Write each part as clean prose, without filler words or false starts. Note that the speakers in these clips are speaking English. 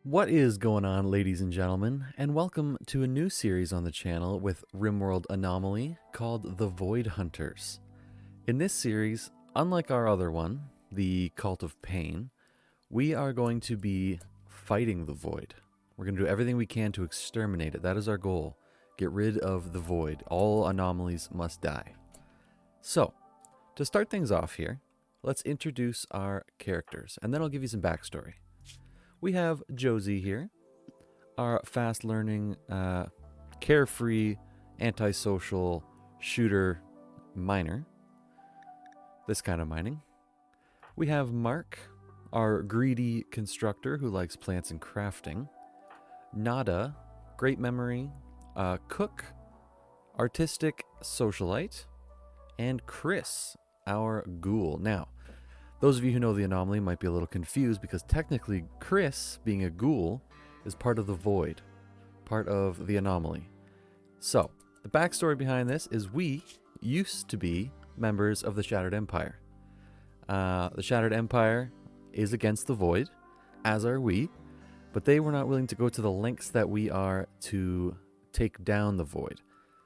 What is going on, ladies and gentlemen, and welcome to a new series on the channel with RimWorld Anomaly called The Void Hunters. In this series, unlike our other one, the Cult of Pain, we are going to be fighting the void. We're going to do everything we can to exterminate it. That is our goal. Get rid of the void. All anomalies must die. So, to start things off here, let's introduce our characters, and then I'll give you some backstory. We have Josie here, our fast-learning, carefree, antisocial shooter miner. This kind of mining. We have Mark, our greedy constructor who likes plants and crafting. Nada, great memory, cook, artistic socialite. And Chris, our ghoul. Now, those of you who know the anomaly might be a little confused because technically Chris, being a ghoul, is part of the void, part of the anomaly. So, the backstory behind this is we used to be members of the Shattered Empire. The Shattered Empire is against the void, as are we, but they were not willing to go to the lengths that we are to take down the void.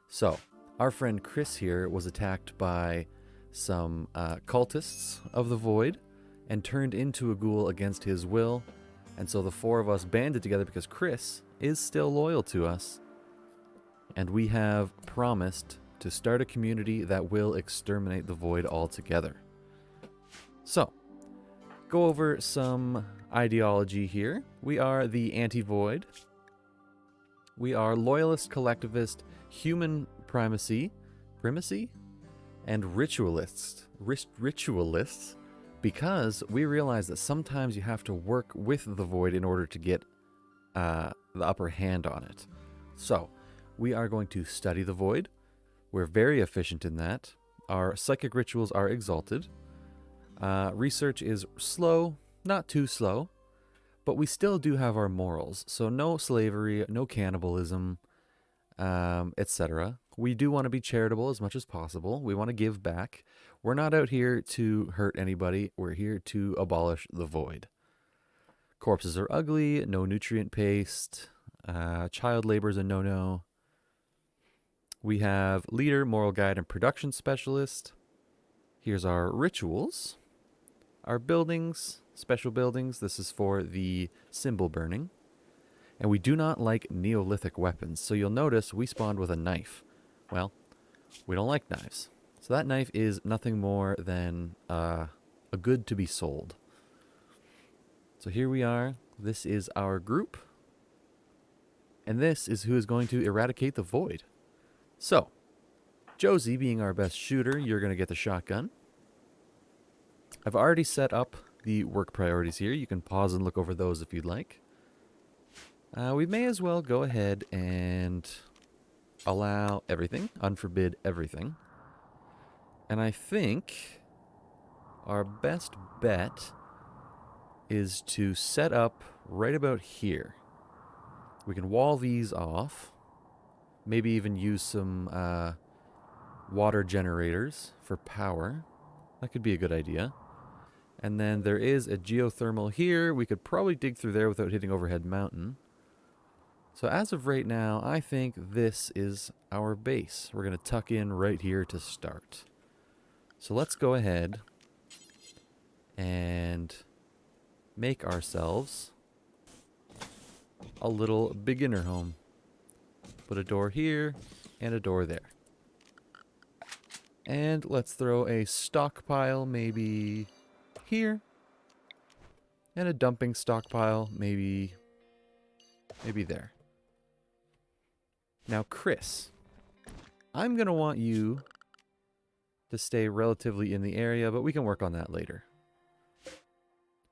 So, our friend Chris here was attacked by some cultists of the void and turned into a ghoul against his will, and so the four of us banded together because Chris is still loyal to us, and we have promised to start a community that will exterminate the void altogether. So, go over some ideology here. We are the anti-void. We are loyalist, collectivist, human primacy, and ritualists, because we realize that sometimes you have to work with the void in order to get the upper hand on it. So, we are going to study the void. We're very efficient in that. Our psychic rituals are exalted. Research is slow, not too slow, but we still do have our morals. So no slavery, no cannibalism, etc. We do want to be charitable as much as possible. We want to give back. We're not out here to hurt anybody. We're here to abolish the void. Corpses are ugly, no nutrient paste, child labor is a no-no. We have leader, moral guide, and production specialist. Here's our rituals. Our buildings, special buildings. This is for the symbol burning. And we do not like Neolithic weapons. So you'll notice we spawned with a knife. Well, we don't like knives. So that knife is nothing more than a good to be sold. So here we are. This is our group. And this is who is going to eradicate the void. So, Josie being our best shooter, you're going to get the shotgun. I've already set up the work priorities here. You can pause and look over those if you'd like. We may as well go ahead and allow everything, unforbid everything. And I think our best bet is to set up right about here. We can wall these off, maybe even use some water generators for power. That could be a good idea. And then there is a geothermal here. We could probably dig through there without hitting Overhead Mountain. So as of right now, I think this is our base. We're going to tuck in right here to start. So let's go ahead and make ourselves a little beginner home. Put a door here and a door there. And let's throw a stockpile maybe here. And a dumping stockpile maybe there. Now, Chris, I'm going to want you to stay relatively in the area, but we can work on that later.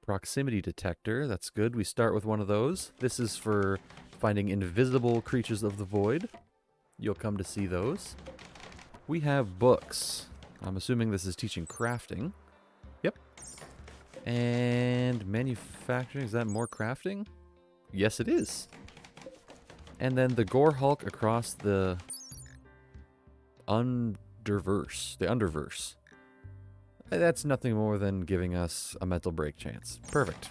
Proximity detector, that's good. We start with one of those. This is for finding invisible creatures of the void. You'll come to see those. We have books. I'm assuming this is teaching crafting. Yep. And manufacturing, is that more crafting? Yes, it is. And then the Gore Hulk across the underverse. That's nothing more than giving us a mental break chance. Perfect.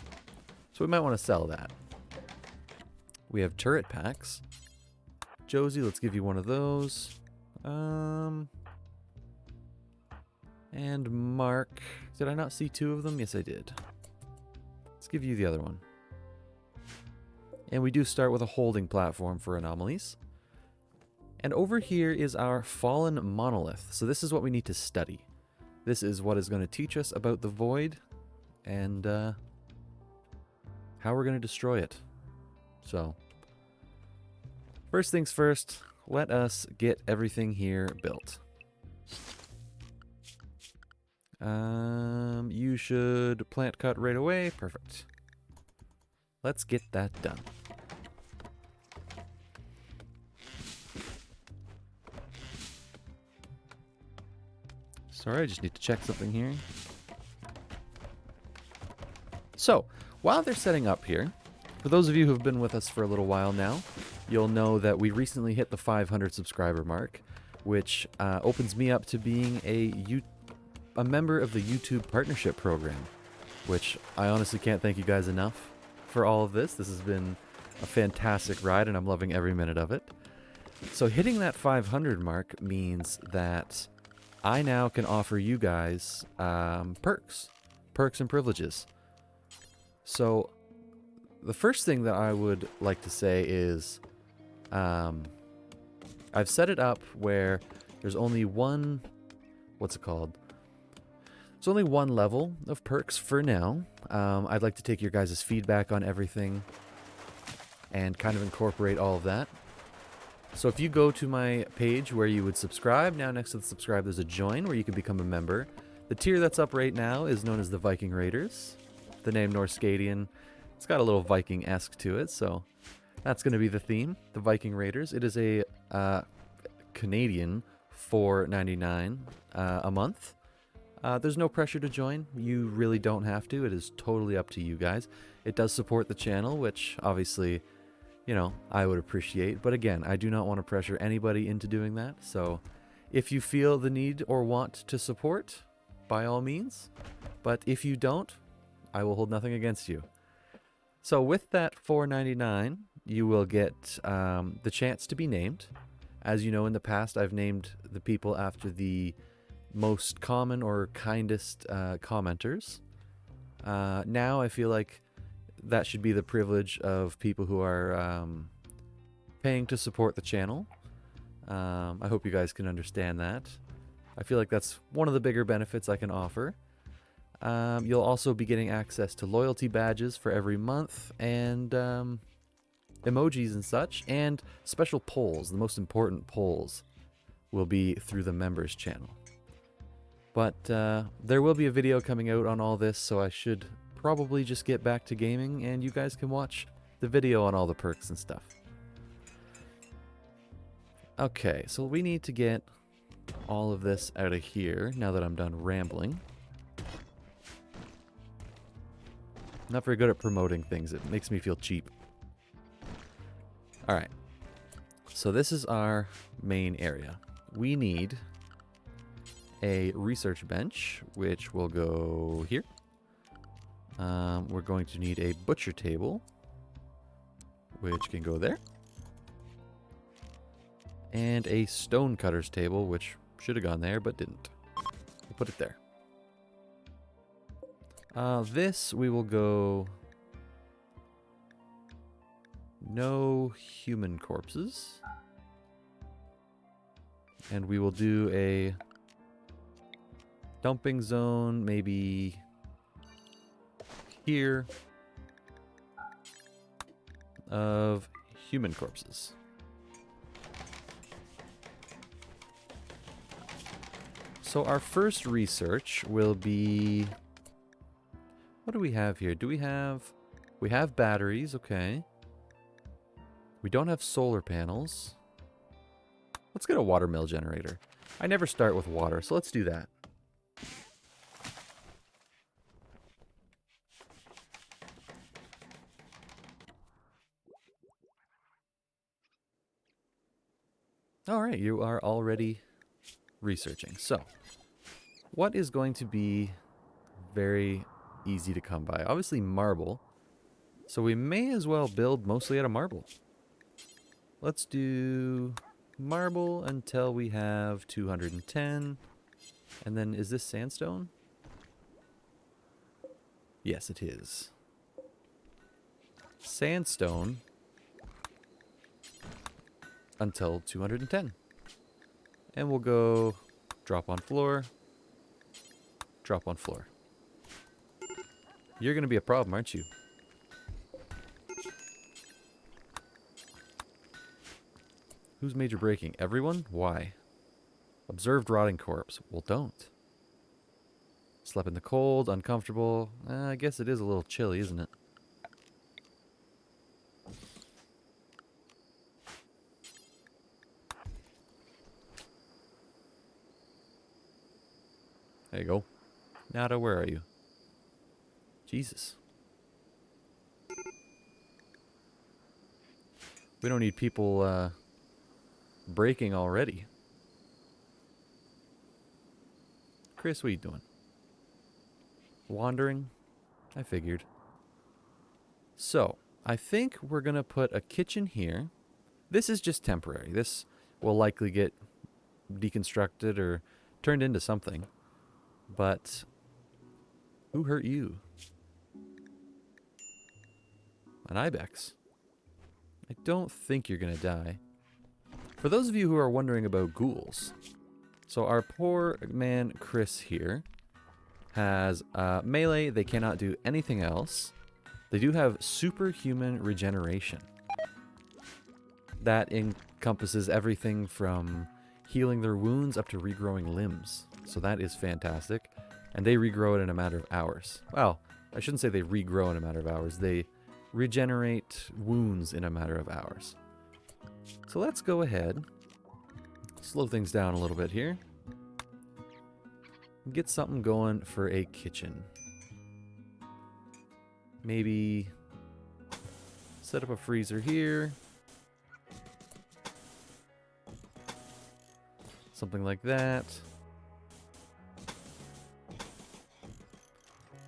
So we might want to sell that. We have turret packs. Josie, let's give you one of those. And Mark. Did I not see two of them? Yes, I did. Let's give you the other one. And we do start with a holding platform for anomalies. And over here is our fallen monolith. So this is what we need to study. This is what is going to teach us about the void and how we're going to destroy it. So, first things first, let us get everything here built. You should plant cut right away. Perfect. Let's get that done. Sorry, I just need to check something here. So, while they're setting up here, for those of you who have been with us for a little while now, you'll know that we recently hit the 500 subscriber mark, which opens me up to being a member of the YouTube partnership program, which I honestly can't thank you guys enough for all of this. This has been a fantastic ride, and I'm loving every minute of it. So hitting that 500 mark means that I now can offer you guys perks and privileges. So the first thing that I would like to say is I've set it up where there's only one, what's it called? There's only one level of perks for now. I'd like to take your guys' feedback on everything and kind of incorporate all of that. So if you go to my page where you would subscribe, now next to the subscribe there's a join where you can become a member. The tier that's up right now is known as the Viking Raiders. The name Norskadian, it's got a little Viking-esque to it, so that's going to be the theme, the Viking Raiders. It is a Canadian $4.99 a month. There's no pressure to join. You really don't have to. It is totally up to you guys. It does support the channel, which obviously, you know, I would appreciate. But again, I do not want to pressure anybody into doing that. So if you feel the need or want to support, by all means. But if you don't, I will hold nothing against you. So with that $4.99, you will get the chance to be named. As you know, in the past, I've named the people after the most common or kindest commenters. Now I feel like that should be the privilege of people who are paying to support the channel. I hope you guys can understand that. I feel like that's one of the bigger benefits I can offer. You'll also be getting access to loyalty badges for every month and emojis and such, and special polls. The most important polls will be through the members channel. But there will be a video coming out on all this, so I should probably just get back to gaming and you guys can watch the video on all the perks and stuff. Okay, so we need to get all of this out of here now that I'm done rambling. Not very good at promoting things. It makes me feel cheap. Alright. So this is our main area. We need a research bench, which will go here. We're going to need a butcher table, which can go there. And a stone cutter's table, which should have gone there, but didn't. We'll put it there. This we will go no human corpses. And we will do a dumping zone maybe here of human corpses. So our first research will be, what do we have here? We have batteries, okay. We don't have solar panels. Let's get a water mill generator. I never start with water, so let's do that. All right, you are already researching. So, what is going to be very easy to come by? Obviously marble. So we may as well build mostly out of marble. Let's do marble until we have 210. And then is this sandstone? Yes, it is. Sandstone until 210. And we'll go drop on floor, drop on floor. You're going to be a problem, aren't you? Who's major breaking? Everyone? Why? Observed rotting corpse. Well, don't. Slept in the cold, uncomfortable. I guess it is a little chilly, isn't it? There you go. Nada, where are you? Jesus. We don't need people breaking already. Chris, what are you doing? Wandering? I figured. So, I think we're going to put a kitchen here. This is just temporary. This will likely get deconstructed or turned into something. But who hurt you? An ibex. I don't think you're going to die. For those of you who are wondering about ghouls, so our poor man Chris here has melee. They cannot do anything else. They do have superhuman regeneration. That encompasses everything from healing their wounds up to regrowing limbs. So that is fantastic. And they regrow it in a matter of hours. Well, I shouldn't say they regrow in a matter of hours. They regenerate wounds in a matter of hours. So let's go ahead, slow things down a little bit here. Get something going for a kitchen. Maybe set up a freezer here. Something like that.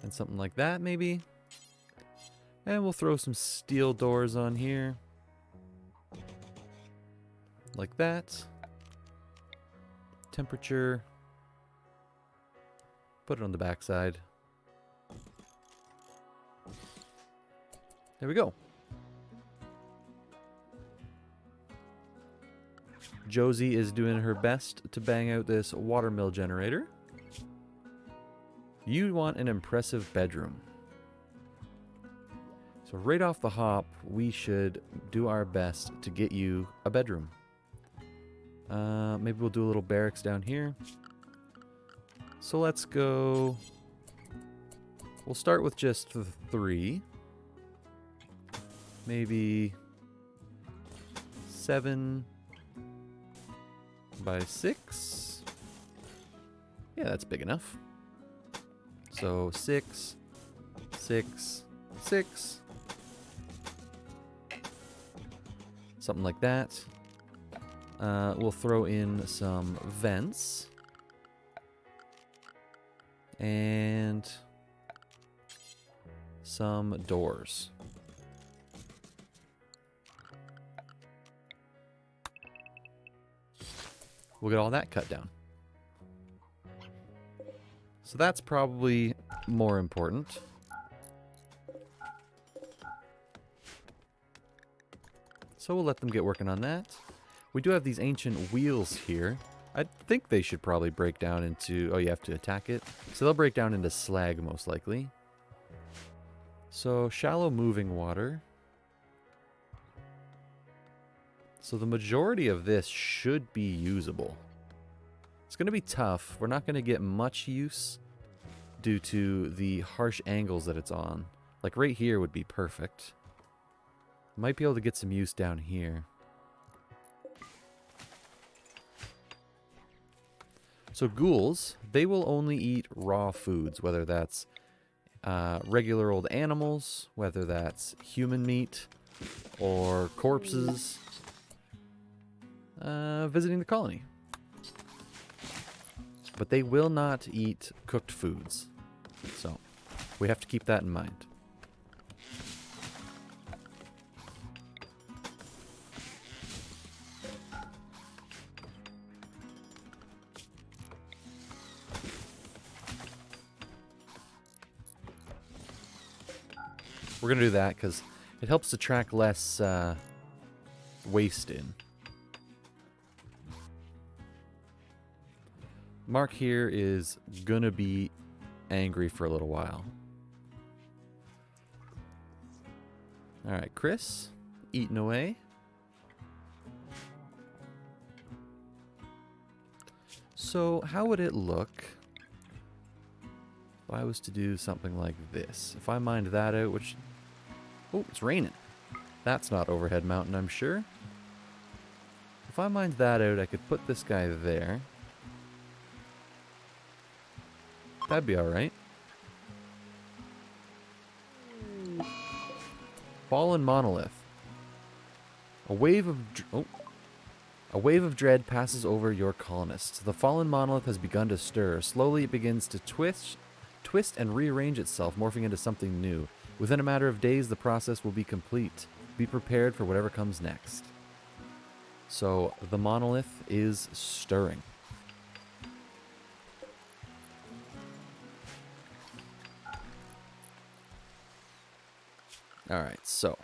And something like that, maybe. And we'll throw some steel doors on here. Like that. Temperature. Put it on the back side. There we go. Josie is doing her best to bang out this watermill generator. You want an impressive bedroom. So right off the hop, we should do our best to get you a bedroom. Maybe we'll do a little barracks down here. So let's go... We'll start with just 3. Maybe 7 by 6. Yeah, that's big enough. So 6, 6, 6. Something like that. We'll throw in some vents. And some doors. We'll get all that cut down. So that's probably more important. So we'll let them get working on that. We do have these ancient wheels here. I think they should probably break down into... Oh, you have to attack it. So they'll break down into slag, most likely. So, shallow moving water. So the majority of this should be usable. It's going to be tough. We're not going to get much use due to the harsh angles that it's on. Like right here would be perfect. Might be able to get some use down here. So ghouls, they will only eat raw foods, whether that's regular old animals, whether that's human meat, or corpses, visiting the colony. But they will not eat cooked foods. So we have to keep that in mind. We're going to do that because it helps to track less waste in. Mark here is going to be angry for a little while. Alright, Chris, eating away. So, how would it look if I was to do something like this? If I mined that out, which... Oh, it's raining. That's not overhead mountain, I'm sure. If I mined that out, I could put this guy there. That'd be alright. Fallen Monolith. A wave of dread passes over your colonists. The fallen monolith has begun to stir. Slowly it begins to twist and rearrange itself, morphing into something new. Within a matter of days, the process will be complete. Be prepared for whatever comes next. So, the monolith is stirring. Alright, so.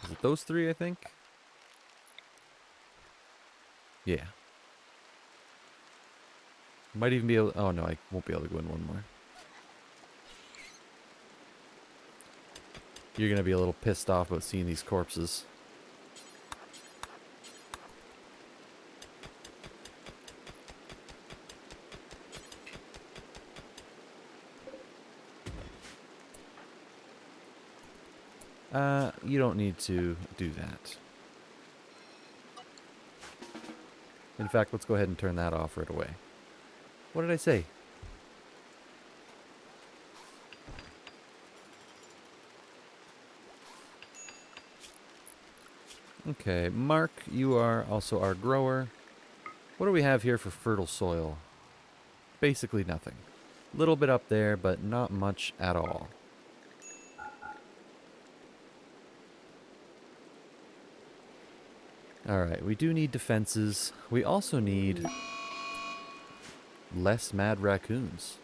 Is it those three, I think? Yeah. Might even be able... Oh, no, I won't be able to go in one more. You're going to be a little pissed off about seeing these corpses. You don't need to do that. In fact, let's go ahead and turn that off right away. What did I say? Okay, Mark, you are also our grower. What do we have here for fertile soil? Basically nothing. A little bit up there, but not much at all. Alright, we do need defenses. We also need less mad raccoons.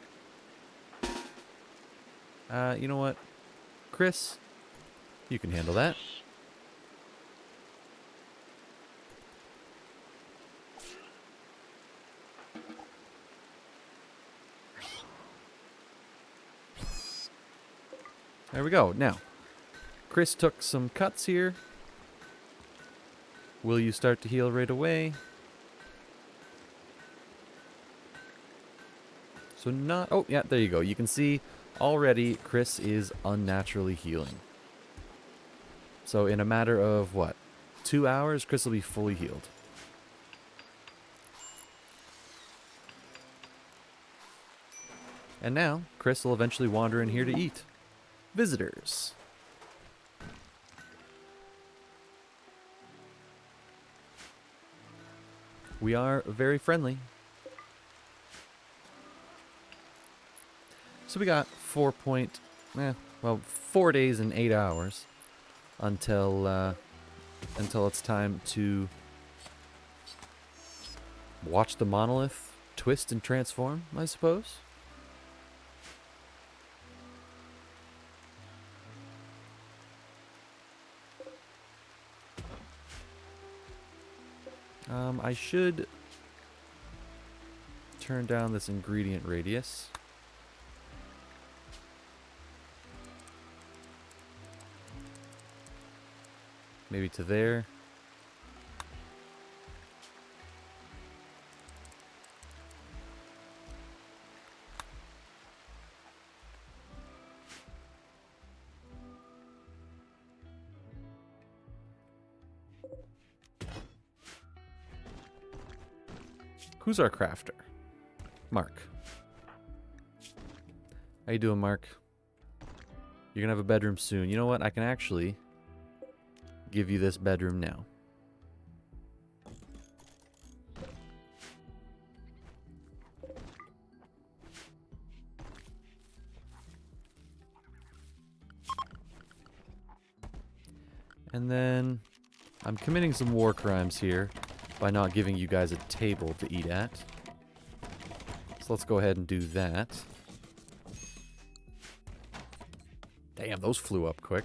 You know what? Chris, you can handle that. There we go. Now, Chris took some cuts here. Will you start to heal right away? So not... Oh, yeah, there you go. You can see already Chris is unnaturally healing. So in a matter of, what, 2 hours, Chris will be fully healed. And now, Chris will eventually wander in here to eat. Visitors. We are very friendly. So we got 4 days and 8 hours until it's time to watch the monolith twist and transform, I suppose. I should turn down this ingredient radius. Maybe to there. Who's our crafter? Mark. How you doing, Mark? You're gonna have a bedroom soon. You know what? I can actually give you this bedroom now. And then I'm committing some war crimes here by not giving you guys a table to eat at. So let's go ahead and do that. Damn, those flew up quick.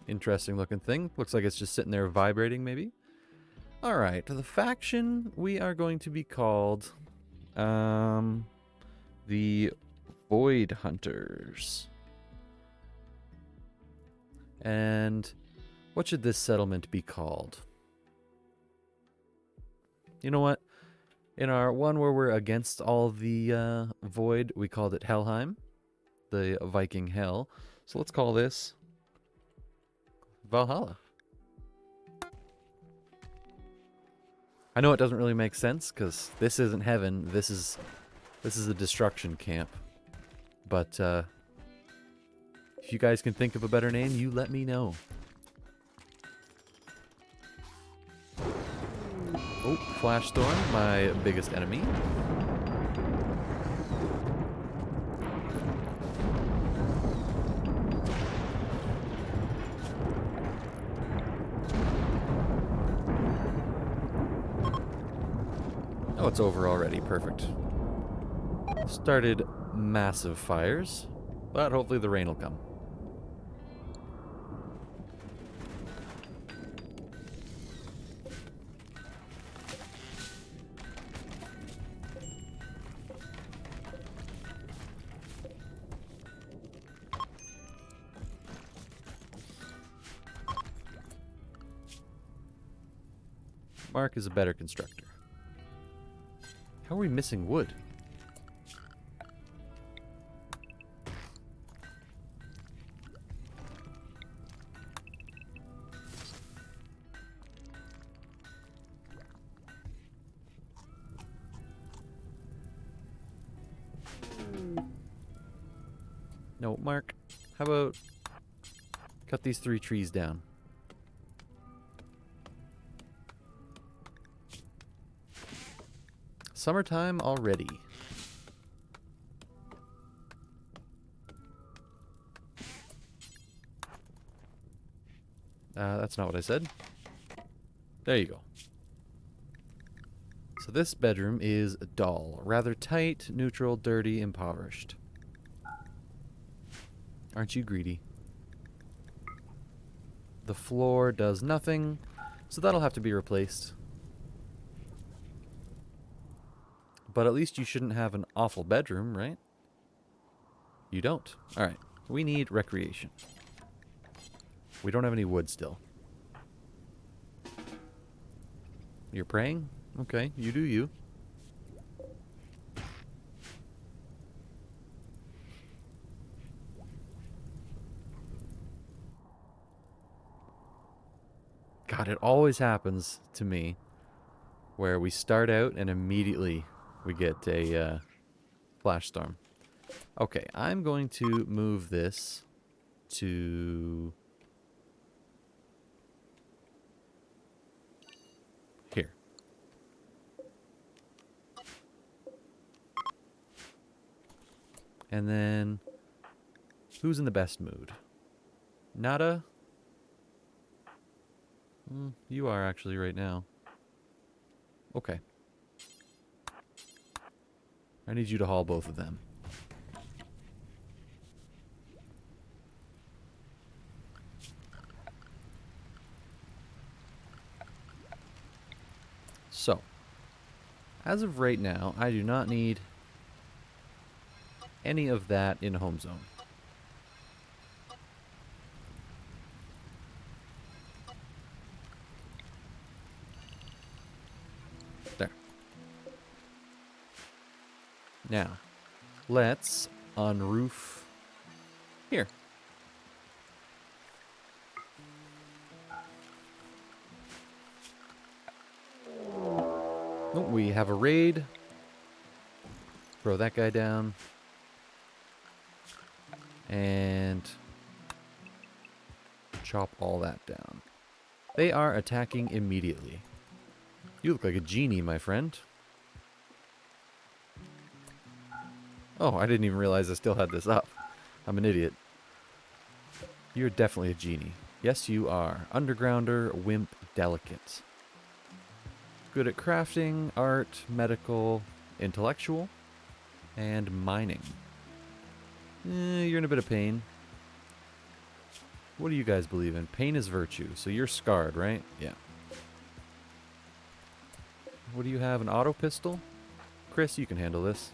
Interesting looking thing. Looks like it's just sitting there vibrating, maybe. All right, the faction we are going to be called the Void Hunters. And what should this settlement be called? You know what? In our one where we're against all the Void, we called it Helheim, the Viking Hell. So let's call this Valhalla. I know it doesn't really make sense because this isn't heaven. This is a destruction camp. But if you guys can think of a better name, you let me know. Oh, Flash Storm, my biggest enemy. Oh, it's over already. Perfect. Started massive fires, but hopefully the rain will come. Mark is a better constructor. How are we missing wood? No, Mark, how about cut these 3 trees down? Summertime already. That's not what I said. There you go. So this bedroom is dull, rather tight, neutral, dirty, impoverished. Aren't you greedy? The floor does nothing, so that'll have to be replaced. But at least you shouldn't have an awful bedroom, right? You don't. Alright, we need recreation. We don't have any wood still. You're praying? Okay, you do you. God, it always happens to me where we start out and immediately we get a flash storm. Okay, I'm going to move this to here. And then, who's in the best mood? Nada? You are actually right now. Okay. I need you to haul both of them. So, as of right now, I do not need any of that in home zone. There. Now, let's unroof here. Oh, we have a raid. Throw that guy down. And chop all that down. They are attacking immediately. You look like a genie, my friend. Oh, I didn't even realize I still had this up. I'm an idiot. You're definitely a genie. Yes, you are. Undergrounder, wimp, delicate. Good at crafting, art, medical, intellectual, and mining. You're in a bit of pain. What do you guys believe in? Pain is virtue. So you're scarred, right? Yeah. What do you have? An auto pistol? Chris, you can handle this.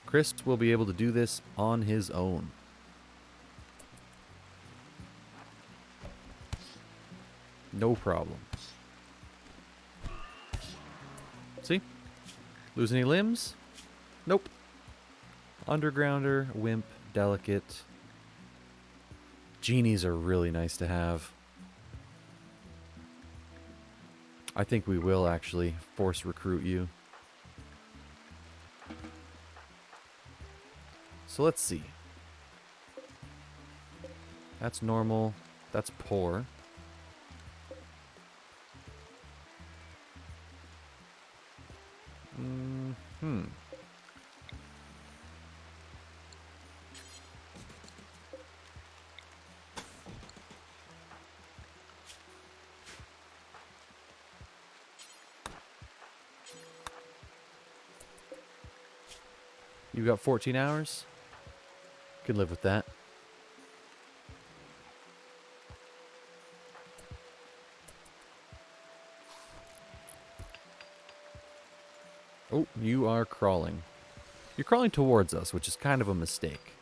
Chris will be able to do this on his own. No problem. See? Lose any limbs? Nope. Undergrounder, wimp, delicate. Genies are really nice to have. I think we will actually force recruit you. So let's see. That's normal. That's poor. You got 14 hours? Can live with that. Oh, you are crawling. You're crawling towards us, which is kind of a mistake.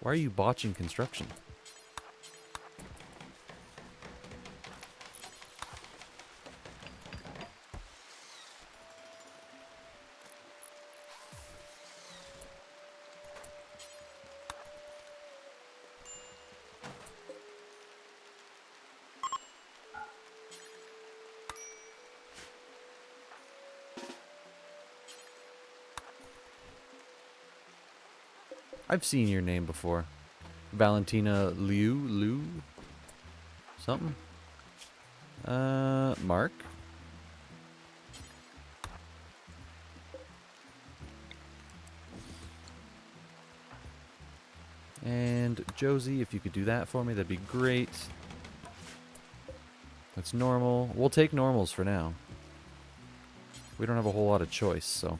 Why are you botching construction? I've seen your name before. Valentina Liu? Something? Mark? And Josie, if you could do that for me, that'd be great. That's normal. We'll take normals for now. We don't have a whole lot of choice, so...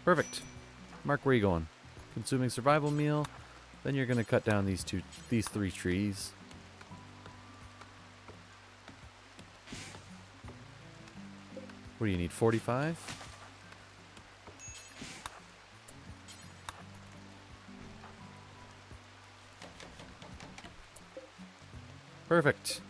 Perfect. Mark, where are you going? Consuming survival meal. Then you're going to cut down these three trees. What do you need? 45? Perfect.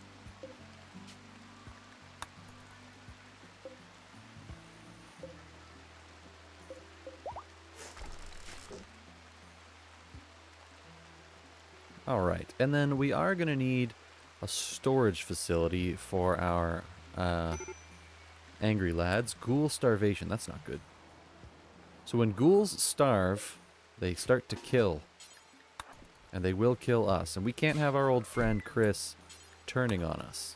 All right, and then we are going to need a storage facility for our angry lads. Ghoul starvation, that's not good. So when ghouls starve, they start to kill. And they will kill us. And we can't have our old friend Chris turning on us.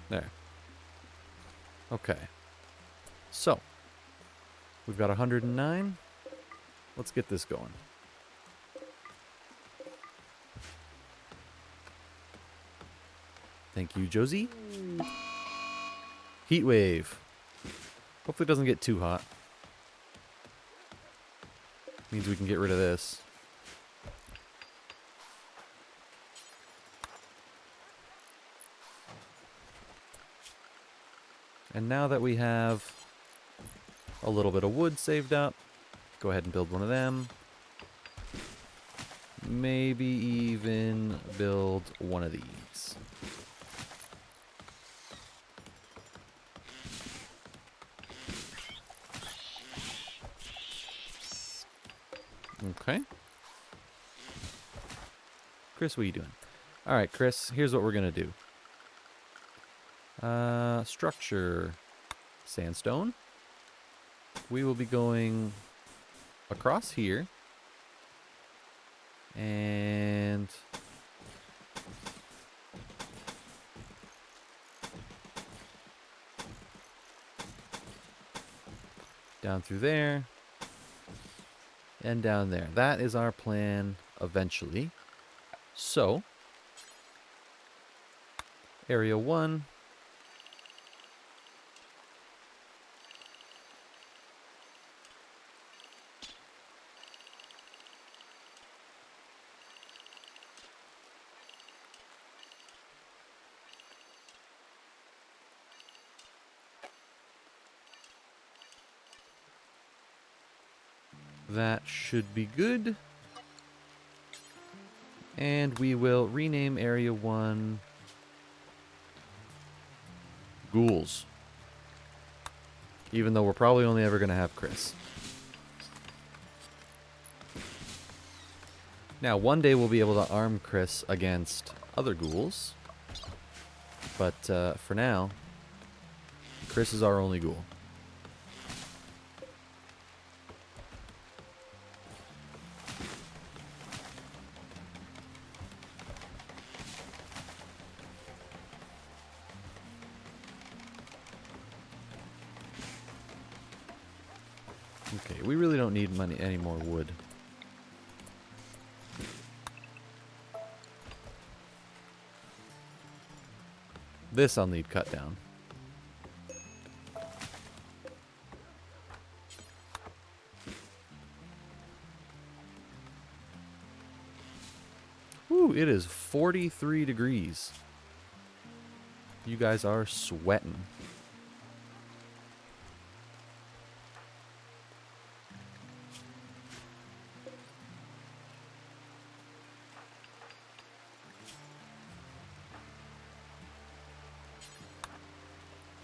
There. Okay. So, we've got 109. Let's get this going. Thank you, Josie. Heat wave. Hopefully it doesn't get too hot. Means we can get rid of this. And now that we have a little bit of wood saved up, go ahead and build one of them. Maybe even build one of these. Okay. Chris, what are you doing? All right, Chris, here's what we're going to do. Structure. Sandstone. We will be going across here. And down through there. And down there. That is our plan eventually. So, Area 1. That should be good. And we will rename Area 1 Ghouls. Even though we're probably only ever going to have Chris. Now, one day we'll be able to arm Chris against other ghouls. But for now, Chris is our only ghoul. Okay, we really don't need any more wood. This I'll need cut down. Ooh, it is 43 degrees. You guys are sweating.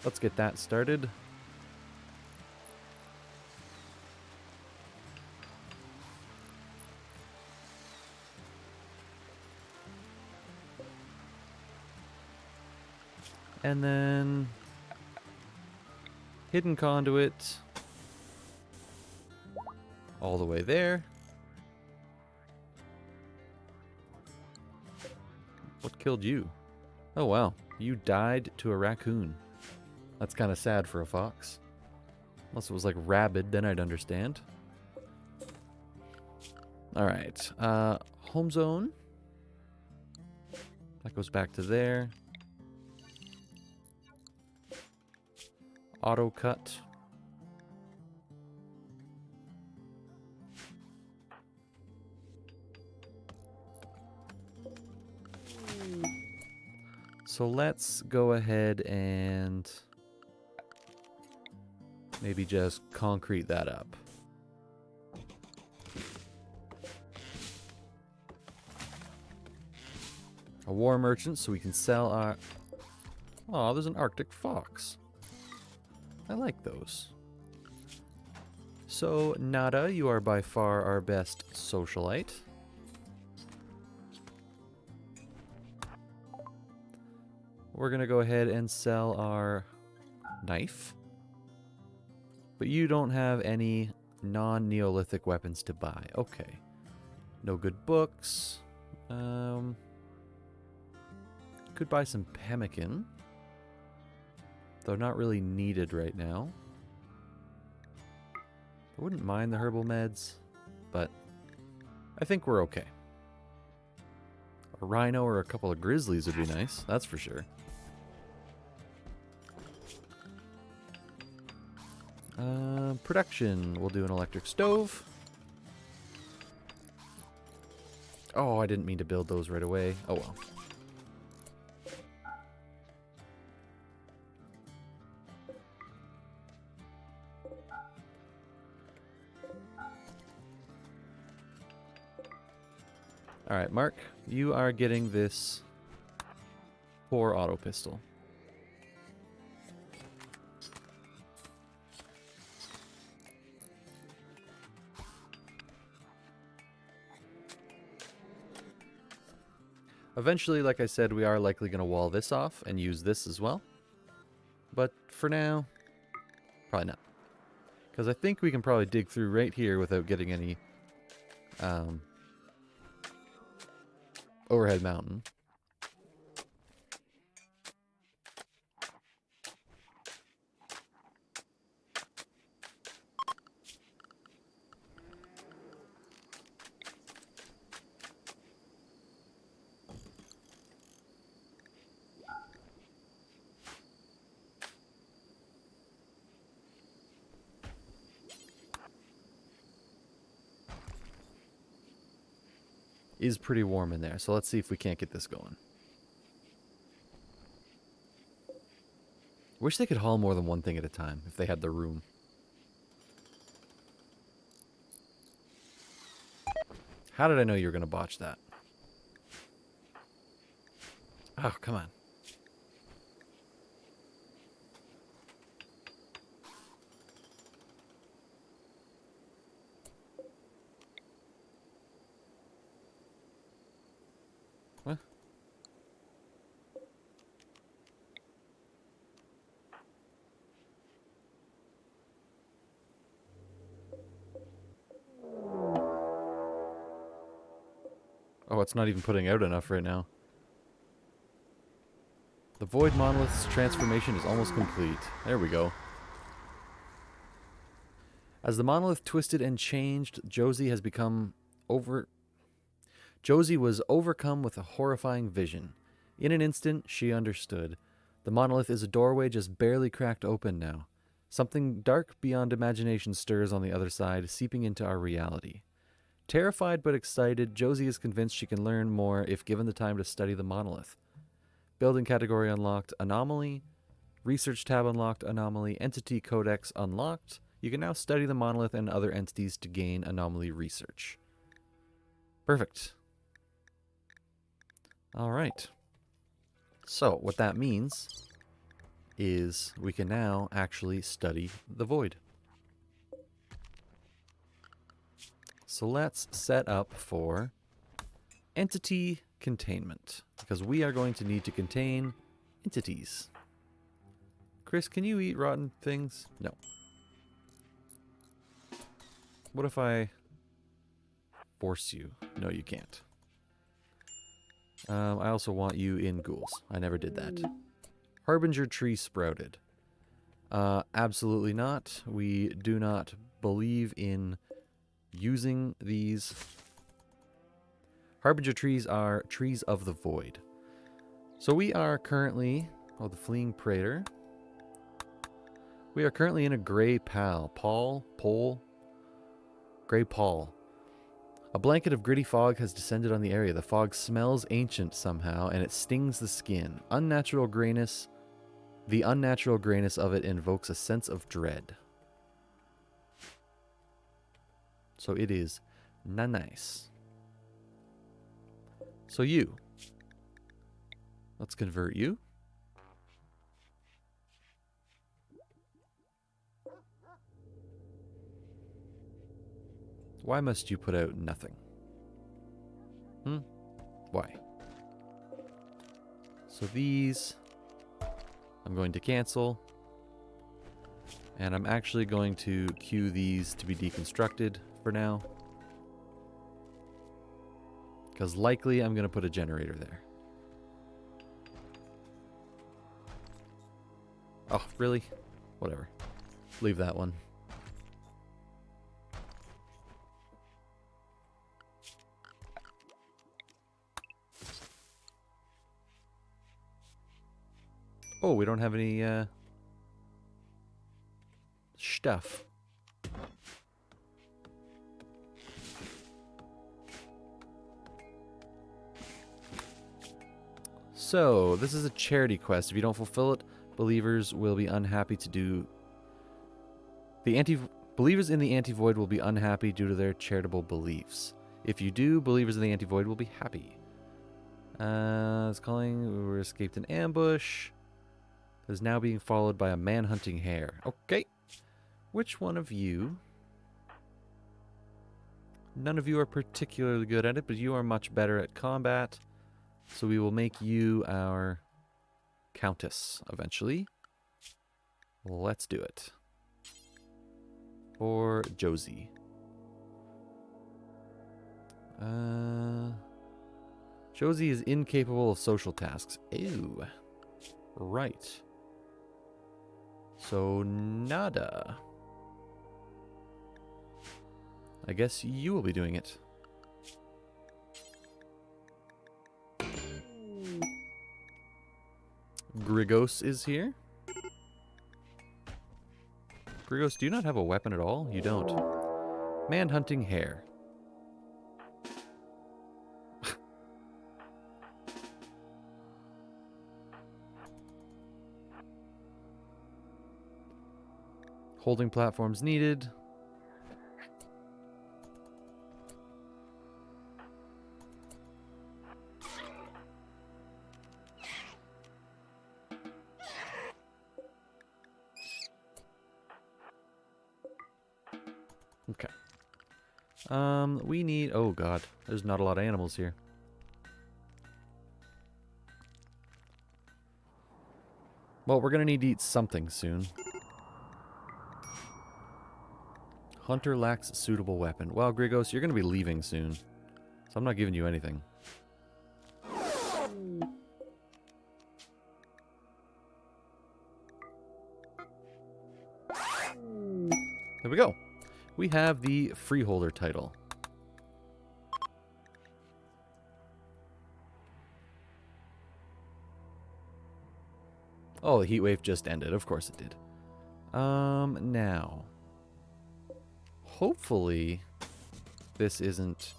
Let's get that started. And then hidden conduit all the way there. What killed you? Oh wow, you died to a raccoon. That's kind of sad for a fox. Unless it was like rabid, then I'd understand. Alright, home zone. That goes back to there. Auto cut. So let's go ahead and maybe just concrete that up. A war merchant so we can sell our... Oh, there's an Arctic fox. I like those. So, Nada, you are by far our best socialite. We're going to go ahead and sell our knife. But you don't have any non-Neolithic weapons to buy. Okay. No good books. Could buy some pemmican. Though not really needed right now. I wouldn't mind the herbal meds, but I think we're okay. A rhino or a couple of grizzlies would be nice, that's for sure. Production, we'll do an electric stove. Oh, I didn't mean to build those right away. Oh well. Alright, Mark, you are getting this 4 auto pistol. Eventually, like I said, we are likely going to wall this off and use this as well. But for now, probably not. Because I think we can probably dig through right here without getting any overhead mountain. Is pretty warm in there, so let's see if we can't get this going. Wish they could haul more than one thing at a time if they had the room. How did I know you were going to botch that? Oh, come on. What? Oh, it's not even putting out enough right now. The Void Monolith's transformation is almost complete. There we go. As the Monolith twisted and changed, Josie was overcome with a horrifying vision. In an instant, she understood. The Monolith is a doorway just barely cracked open now. Something dark beyond imagination stirs on the other side, seeping into our reality. Terrified but excited, Josie is convinced she can learn more if given the time to study the Monolith. Building category unlocked, Anomaly. Research tab unlocked, Anomaly. Entity Codex unlocked. You can now study the Monolith and other entities to gain Anomaly research. Perfect. Alright. So, what that means is we can now actually study the Void. So let's set up for entity containment, because we are going to need to contain entities. Chris, can you eat rotten things? No. What if I force you? No, you can't. I also want you in ghouls. I never did that. Harbinger tree sprouted. Absolutely not. We do not believe in using these. Harbinger trees are trees of the void. So we are currently... Oh, the fleeing praetor. We are currently in a gray gray pall. A blanket of gritty fog has descended on the area. The fog smells ancient somehow, and it stings the skin. Unnatural grayness. The unnatural grayness of it invokes a sense of dread. So it is not nice. So you. Let's convert you. Why must you put out nothing? Why? So these I'm going to cancel. And I'm actually going to queue these to be deconstructed for now. Because likely I'm going to put a generator there. Oh, really? Whatever. Leave that one. Oh, we don't have any stuff. So, this is a charity quest. If you don't fulfill it, believers will be unhappy to do... Believers in the anti-void will be unhappy due to their charitable beliefs. If you do, believers in the anti-void will be happy. It's calling... We were escaped an ambush. It is now being followed by a man-hunting hare. Okay. Which one of you... None of you are particularly good at it, but you are much better at combat. So we will make you our countess eventually. Let's do it. For Josie. Josie is incapable of social tasks. Ew. Right. So, nada. I guess you will be doing it. Grigos is here. Grigos, do you not have a weapon at all? You don't. Manhunting hare. Holding platforms needed. Okay. We need... Oh, God. There's not a lot of animals here. Well, we're going to need to eat something soon. Hunter lacks a suitable weapon. Well, Grigos, you're going to be leaving soon. So I'm not giving you anything. There we go. We have the freeholder title. Oh, the heat wave just ended. Of course it did. Now. Hopefully, this isn't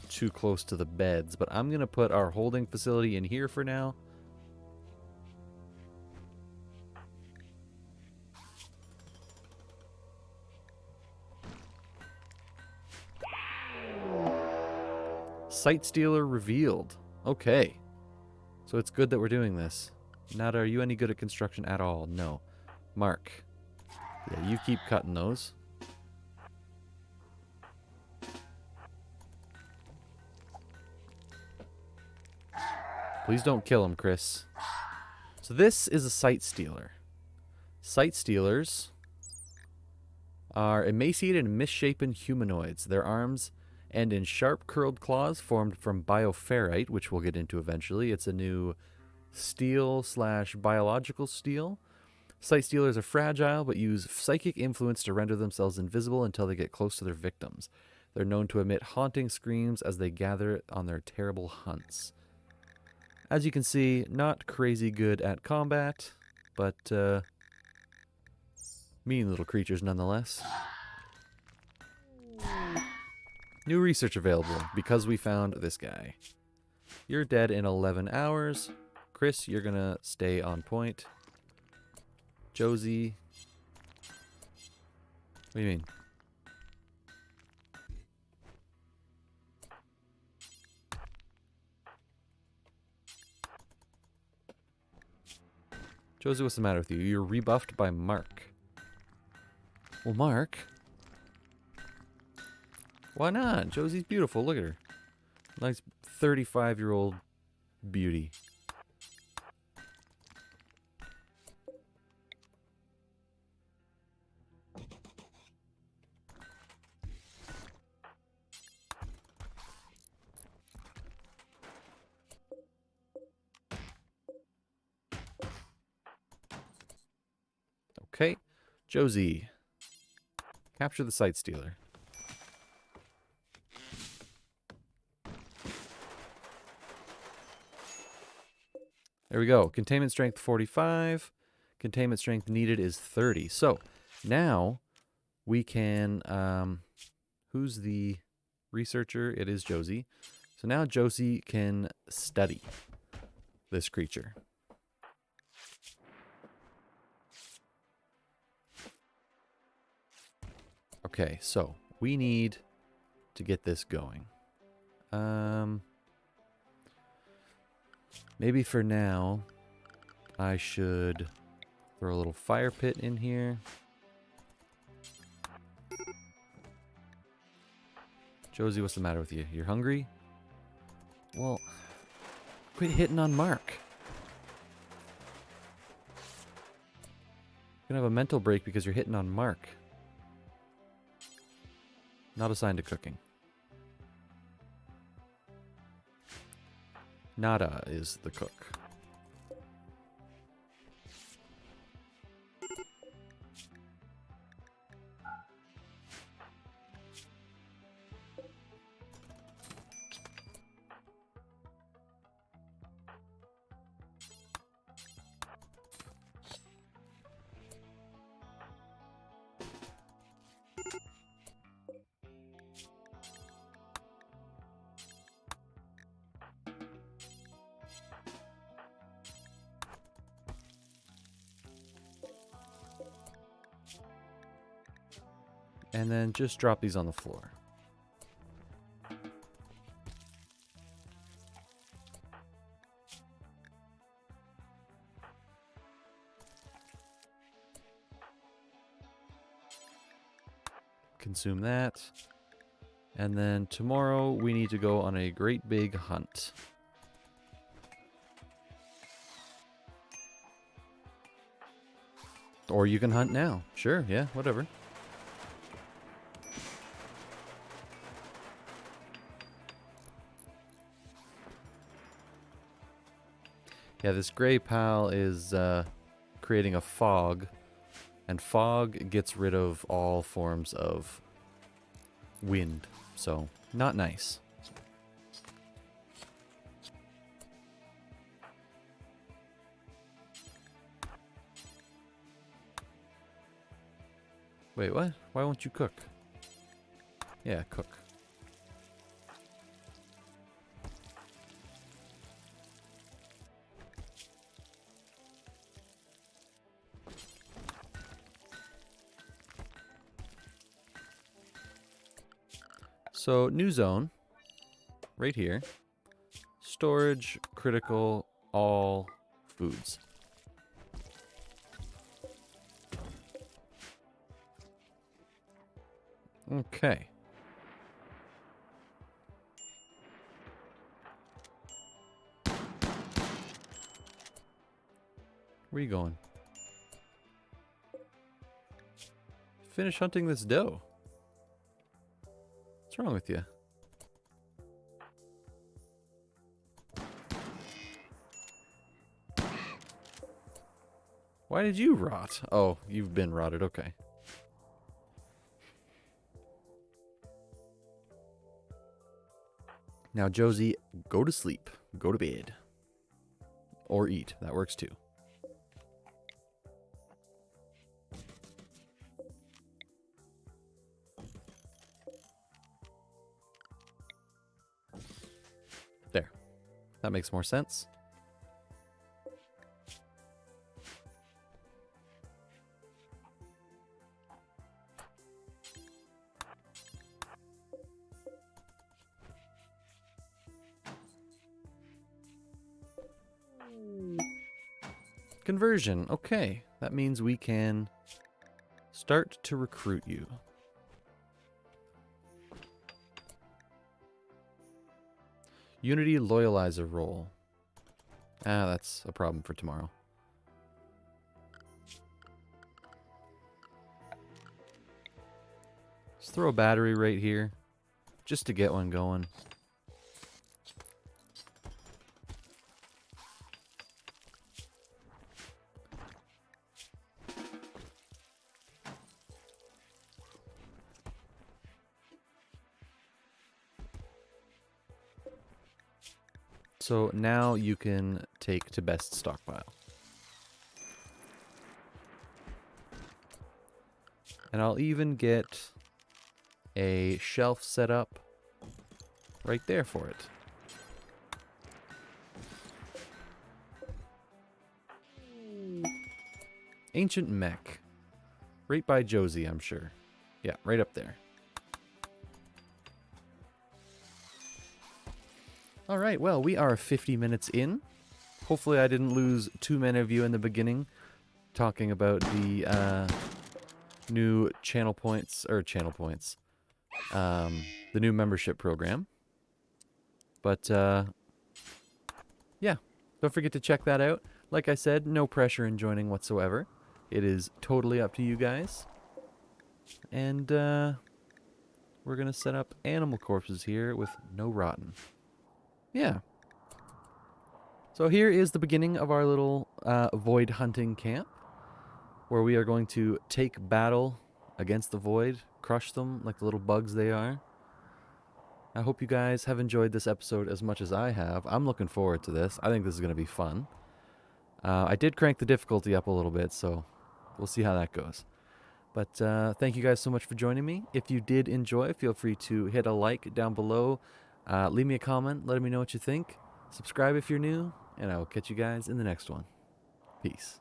too close to the beds, but I'm going to put our holding facility in here for now. Sight Stealer revealed. Okay. So it's good that we're doing this. Nada, are you any good at construction at all? No. Mark. Yeah, you keep cutting those. Please don't kill him, Chris. So this is a Sight Stealer. Sight Stealers are emaciated and misshapen humanoids. Their arms end in sharp curled claws formed from bioferrite, which we'll get into eventually. It's a new steel/biological steel. Sight Stealers are fragile, but use psychic influence to render themselves invisible until they get close to their victims. They're known to emit haunting screams as they gather on their terrible hunts. As you can see, not crazy good at combat, but mean little creatures nonetheless. New research available because we found this guy. You're dead in 11 hours. Chris, you're gonna stay on point. Josie. What do you mean? Josie, what's the matter with you? You're rebuffed by Mark. Well, Mark? Why not? Josie's beautiful. Look at her. Nice 35-year-old beauty. Okay. Josie. Capture the Sight Stealer. There we go. Containment strength 45. Containment strength needed is 30. So now we can... who's the researcher? It is Josie. So now Josie can study this creature. Okay, so we need to get this going. Maybe for now, I should throw a little fire pit in here. Josie, what's the matter with you? You're hungry? Well, quit hitting on Mark. You're gonna have a mental break because you're hitting on Mark. Not assigned to cooking. Nada is the cook. And then just drop these on the floor. Consume that. And then tomorrow we need to go on a great big hunt. Or you can hunt now. Sure, yeah, whatever. Yeah, this gray pal is creating a fog. And fog gets rid of all forms of wind. So, not nice. Wait, what? Why won't you cook? Yeah, cook. So, new zone. Right here. Storage, critical, all foods. Okay. Where are you going? Finish hunting this doe. What's wrong with you? Why did you rot? Oh, you've been rotted. Okay. Now, Josie, go to sleep. Go to bed. Or eat. That works too. There. That makes more sense. Conversion. Okay. That means we can start to recruit you. Unity loyalizer role. Ah, that's a problem for tomorrow. Let's throw a battery right here, just to get one going. So now you can take to best stockpile. And I'll even get a shelf set up right there for it. Ancient mech. Right by Josie, I'm sure. Yeah, right up there. Alright, well, we are 50 minutes in. Hopefully I didn't lose too many of you in the beginning talking about the new channel points, the new membership program. But yeah, don't forget to check that out. Like I said, no pressure in joining whatsoever. It is totally up to you guys. And we're going to set up animal corpses here with no rotten. Yeah. So here is the beginning of our little void hunting camp, where we are going to take battle against the void, crush them like the little bugs they are. I hope you guys have enjoyed this episode as much as I have. I'm looking forward to this. I think this is going to be fun. I did crank the difficulty up a little bit, so we'll see how that goes. But thank you guys so much for joining me. If you did enjoy, feel free to hit a like down below. Leave me a comment. Let me know what you think. Subscribe if you're new. And I will catch you guys in the next one. Peace.